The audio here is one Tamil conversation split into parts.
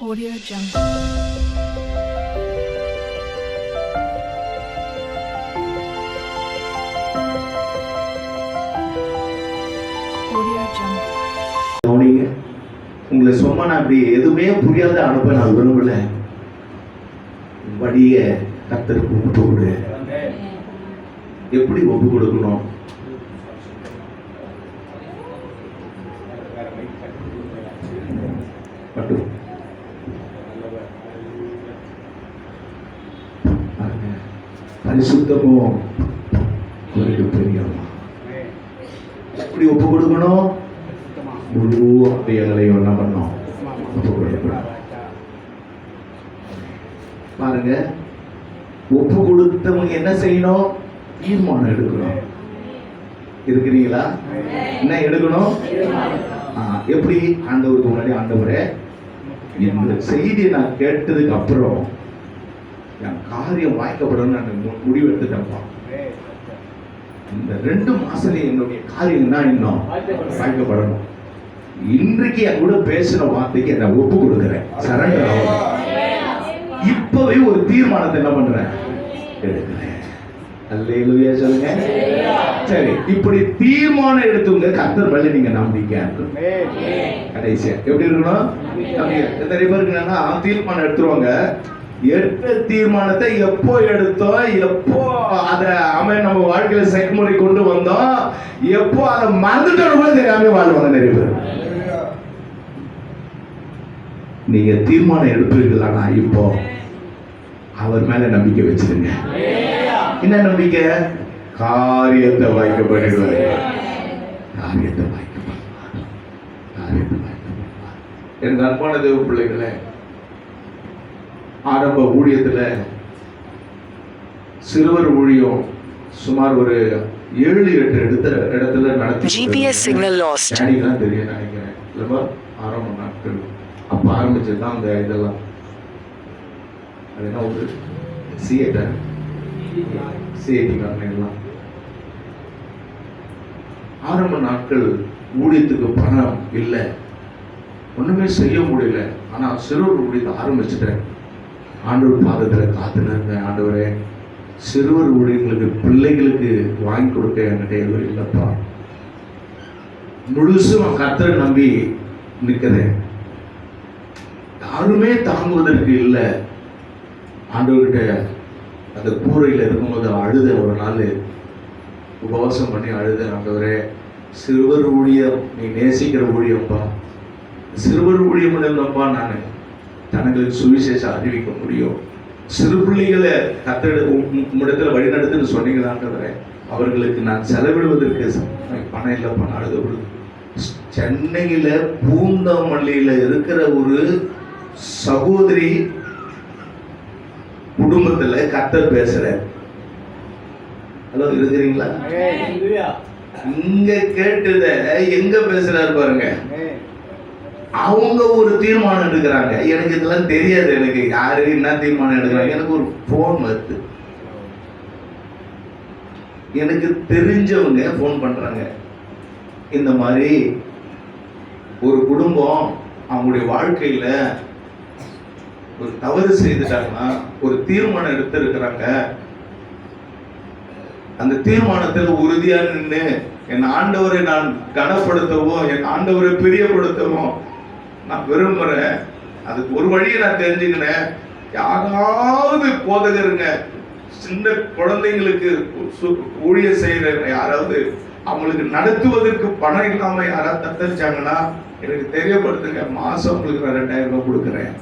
Audio Jungle. Audio Jungle. கவனிங்க, உங்களை சும்மா நான் அப்படி எதுவுமே புரியாத அனுப்ப நான் விரும்பல. வழிய கர்த்தருக்கு ஒப்பு கொடு. எப்படி ஒப்பு கொடுக்கணும்? மட்டும் பரிசுத்தமும் பெரியம்மா எப்படி ஒப்பு கொடுக்கணும்? முழு அவயங்களையும் என்ன பண்ணோம்? ஒப்பு கொடுக்கணும். பாருங்க, ஒப்பு கொடுத்தவங்க என்ன செய்யணும்? தீர்மானம் எடுக்கணும். இருக்கிறீங்களா? என்ன எடுக்கணும்? எப்படி? ஆண்டவருக்கு முன்னாடி, ஆண்டவரே, இந்த செய்தியை நான் கேட்டதுக்கு அப்புறம் என் காரியம் வாய்க்கப்படணும்னு நான் முடிவு எடுத்துட்டேன்ப்பா. இந்த 2 மாசத்துல என்னுடைய காரியம் தான் இன்னும் வாய்க்கப்படணும். இன்றைக்கு என் கூட பேசின வார்த்தைக்கு என்ன ஒப்பு கொடுக்கிறேன், சரண்டர் ஆகும். இப்பவே ஒரு தீர்மானத்தை என்ன பண்றேன்? எடுக்கிறேன். அல்லேலூயா சொல்லுங்க. சரி, இப்படி தீர்மானம் எடுத்துங்க. கர்த்தர் மேல நீங்க நம்பிக்கை கடைசியா எப்படி இருக்கணும்? நிறைய பேருக்கு என்னன்னா தீர்மானம் எடுத்துருவாங்க. எடுத்த தீர்மானத்தை எப்போ எடுத்தோம், எப்போ அதை நம்ம வாழ்க்கையில செயல்முறை கொண்டு வந்தோம், எப்போ அதை மறந்துட்டோம் கூட தெரியாம வாழ்வாங்க நிறைய பேர். நீங்க தீர்மானம் எடுப்பீர்களா? இப்போ அவர் மேல நம்பிக்கை வச்சிருங்க. என்ன நம்பிக்கை? காரியத்தை வாய்க்க பண்ணிடுவாரு. காரியத்தை வாய்க்க பண்ணுவார். காரியத்தை வாய்க்க பண்ணுவார். எனக்கு அன்பான தேவ பிள்ளைகளே, ஆரம்ப ஊழியத்துல சிறுவர் ஊழியம் சுமார் ஒரு 7-8 இடத்துல நடத்தி. GPS signal lost. தெரியும் நினைக்கிறேன். இல்லைப்பா, ஆரம்ப நாட்கள் அப்ப ஆரம்பிச்சதுதான் அந்த இதெல்லாம். அது என்ன ஒரு சிஏட்டர் எல்லாம் ஆரம்ப நாட்கள் ஊழியத்துக்கு பணம் இல்லை, ஒண்ணுமே செய்ய முடியல. ஆனா சிறுவர் ஊழியத்தை ஆரம்பிச்சுட்டேன். ஆண்டவர் பாதத்தில் காத்துனாங்க. ஆண்டவரே, சிறுவர் ஊழியர்களுக்கு பிள்ளைகளுக்கு வாங்கி கொடுக்க என்கிட்ட எதுவும் இல்லைப்பா. முழுசும் கர்த்தரை நம்பி நிற்கிறேன். யாருமே தாங்குவதற்கு இல்லை. ஆண்டவர்கிட்ட அந்த கூரையில் இருக்கும்போது அழுத ஒரு நாள் உபவாசம் பண்ணி அழுத. ஆண்டவரே, சிறுவர் ஊழியம் நீ நேசிக்கிற ஊழியம்பா, சிறுவர் ஊழியம் இல்லைப்பா, நான் தனங்களுக்கு சுவிசேஷம் அறிவிக்க முடியும். சிறு பிள்ளைகளை கத்திடத்துல வழிநடத்துன்னு சொன்னீங்களான்றவரே, அவர்களுக்கு நான் செலவிடுவதற்கு பணம் இல்லை, பணம் அழுத விடுது. சென்னையில பூந்தமல்லியில இருக்கிற ஒரு சகோதரி குடும்பத்துல கர்த்தர் பேசுற. ஹலோ, இருக்கிறீங்களா? இங்க கேட்டத எங்க பேசுறாரு பாருங்க. அவங்க ஒரு தீர்மானம் எடுக்கிறாங்க. எனக்கு இதெல்லாம் தெரியாது. எனக்கு யாரு என்ன தீர்மானம் எடுக்கிறாங்க, எனக்கு ஒரு போன் வருது. எனக்கு தெரிஞ்சவங்க போன் பண்றாங்க. இந்த மாதிரி ஒரு குடும்பம் அவங்களுடைய வாழ்க்கையில ஒரு தவறு செய்துட்டாங்கன்னா ஒரு தீர்மானம் எடுத்திருக்கிறாங்க. அந்த தீர்மானத்தில் உறுதியா நின்று என் ஆண்டவரை நான் கனப்படுத்தவும் என் ஆண்டவரை பிரியப்படுத்தவும் நான் விரும்புறேன். அதுக்கு ஒரு வழியை நான் தெரிஞ்சுக்கினேன். யாராவது போதகருங்க, சின்ன குழந்தைங்களுக்கு ஊழியம் செய்யற யாராவது அவங்களுக்கு நடத்துவதற்கு பணம் இல்லாம யாராவது தத்தரிச்சாங்கன்னா எனக்கு தெரியப்படுத்துங்க. மாசம் உங்களுக்கு நான் 2000 ரூபாய் கொடுக்குறேன்.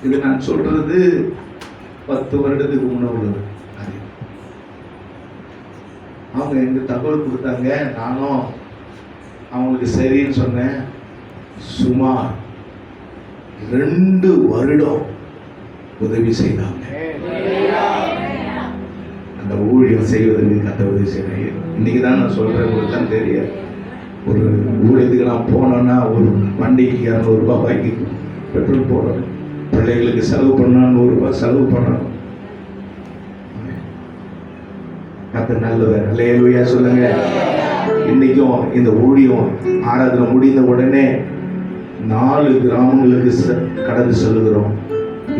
இது நான் சொல்றது 10 வருடத்துக்கு முன்னாடி. அவங்க எங்க தகவல் கொடுத்தாங்க. நானும் அவங்களுக்கு சரின்னு சொன்னேன். சுமார் 2 வருடம் உதவி செய்தாங்க. அந்த ஊழியம் செய்வதற்கு கத்த உதவி செய்யறேன். இன்னைக்குதான் நான் சொல்றேன், உங்களுக்கு தான் தெரியாது. ஒரு ஊழியத்துக்கு நான் போனோன்னா ஒரு வண்டிக்கு 200 ரூபாய் பைக்கு பெட்ரோல் போடணும். பிள்ளைகளுக்கு செலவு பண்ணா 100 ரூபாய் செலவு பண்ணணும். கர்த்தர் நல்லவர். அல்லேலூயா சொல்லுங்க. இன்னைக்கும் இந்த ஊழியம் ஆராதனை முடிந்த உடனே 4 கிராமங்களுக்கு கடந்து செல்லுகிறோம்.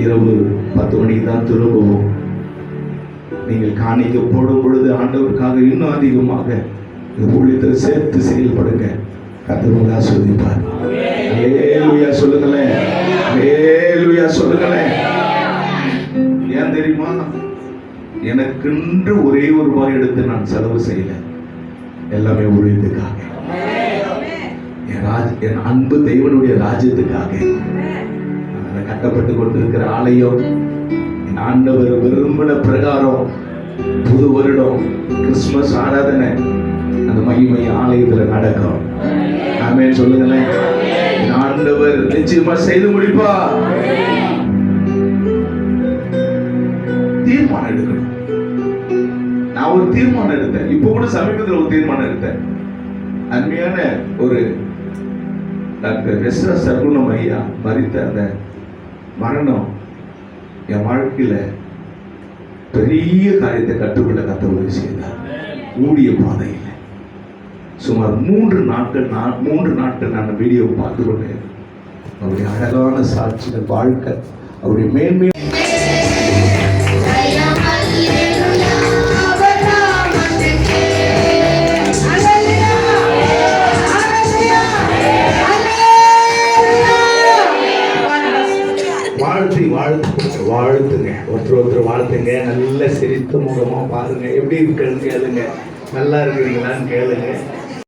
இரவு 10 மணிக்கு தான் திரும்புவோம். நீங்கள் காணிக்க போடும் பொழுது ஆண்டவருக்காக இன்னும் அதிகமாக இந்த ஊழியத்தில் சேர்த்து செயல்படுங்க. கர்த்தர் உங்களை ஆசீர்வதிப்பார். அல்லேலூயா சொல்லுங்களேன், அல்லேலூயா சொல்லுங்களேன். ஏன் தெரியுமா? எனக்கென்று ஒரே ஒரு ரூபாய் எடுத்து நான் செலவு செய்யல. எல்லாமே ஊழியத்துக்காக, என் அன்பு தெய்வனுடைய ராஜ்யத்துக்காக. கட்டப்பட்டு கொண்டிருக்கிற ஆலயம் என் ஆண்டவர் விரும்பின பிரகாரம் புது வருடம் கிறிஸ்துமஸ் ஆராதனை அந்த மகிமை ஆலயத்தில் நடக்கும். ஆமென் சொல்லுங்களேன். என் ஆண்டவர் நிச்சயமா செய்து முடிப்பா. தீர்மானம் எடுக்கணும். நான் ஒரு தீர்மானம் எடுத்தேன். இப்போ கூட சமீபத்தில் ஒரு தீர்மானம் எடுத்தேன். அருமையான ஒரு டாக்டர் எஸ்ரா சர்க்குணம் ஐயா மரித்த அந்த மரணம் என் வாழ்க்கையில பெரிய காரியத்தை கற்றுக்கொள்ள கத்த உதவி செய்தார். ஊழிய பாதையில் சுமார் 3 நாட்கள் நான் வீடியோ பார்த்து கொண்டேன். அவருடைய அழகான சாட்சிகள், வாழ்க்கை, அவருடைய மேன்மை. வாழ்த்துங்க, ஒருத்தர் வாழ்த்துங்க. நல்ல சிரித்த முகமா பாருங்க. எப்படி இருக்குன்னு கேளுங்க. நல்லா இருக்கிறீங்களான்னு கேளுங்க.